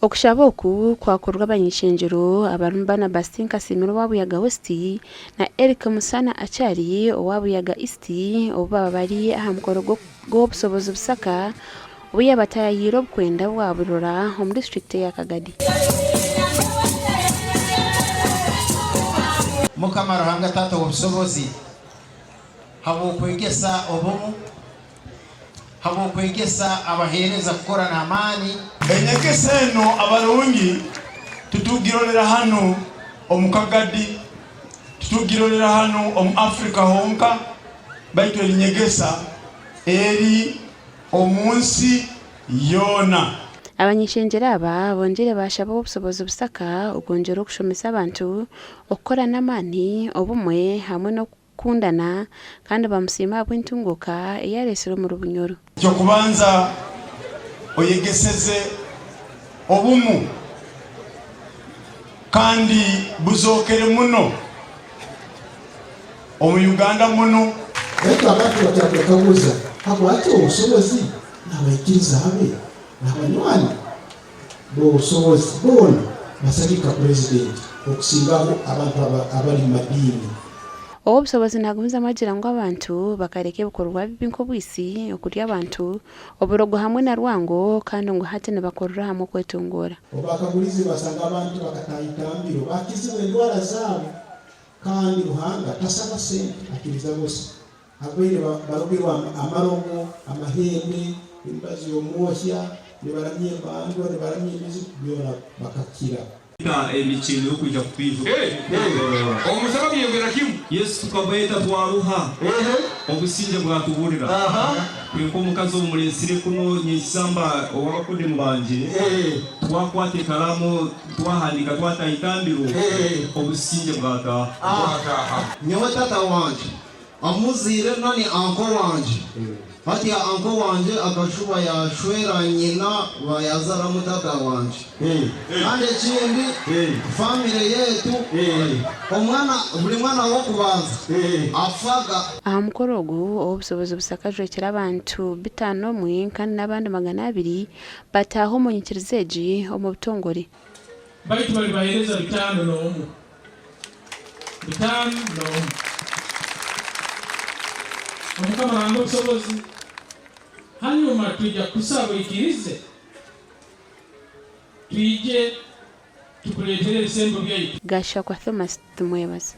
Okushaba oku kwakorwa abanyeshenjero abarumbana Bastin Kasimiro wabuyaga West na Eric Musana Achari wabuyaga East oba bari aha mukoro gw'obusobozi busaka obuya batayiro kwenda bwaburora mu district ya Kagadi. Mukamara hanga tata obusobozi habo kwegesa obumu habo kwegesa abahereza kukora na amani enyegesa eno abalungi tutugirolera hano omukagadi tutugirolera hano Africa honka baitu enyegesa eri omunsi yona. Abanyeshenjera aba bongere bashaba obusobozi busaka okongera okushomesa abantu okukora n'amani obumwe hamwe no kundana kandi bamusima bw'entunguka eyaresero mu Rubunyoro. Cyo kubanza oyegeseze obumu kandi buzokere muno omu Uganda muno eto abantu batakabuza habwati obusobozi n'abaikiriza habe n'abanywanyi b'obusobozi bona basabika president okusingaho abantu abali mu madini. Obusobozi nagumiza amagira ngo abantu bakareke bikorwa bibinko bwisi okuri abantu oburogo hamwe na rwango kandi ngo hate ne bakorera hamwe kwetongora. Obakagulizi basanga abantu bakatayitambiro bakizibwe ndwara zabo kandi ruhanga tasaba sente akiriza bose agwire barobirwa amarongo amahembe imbazi yomuoshya ne baramye bantu ne baramye imizi byora bakakira. Emikino okuja kupivu omusaba byongera kimu Yesu tukabaita twaruha obusinje bwatuburira kweko mukazi omulesire kuno nyisamba owakude mbanje twakwate kalamu twahandika twatayitambiro obusinje bwata nyewe tata wanje amuzire nani anko wanje hati ya anko wanje akashuba ya shwera nyina bayazara mutata wanje kandi chindi family yetu omwana buli mwana wo kubanza afaga aha mukorogo obusobozi busakajwe kira abantu bitano mu kandi nabandi 200 bataho mu nyikirizeji omu butongore baitu bali bahereza bitano n'omu omukama wange obusobozi hanyuma tujja kusaba ikirize tuje tukuletere ebisembo byaitu. Gasha kwa Thomas tumwebaza.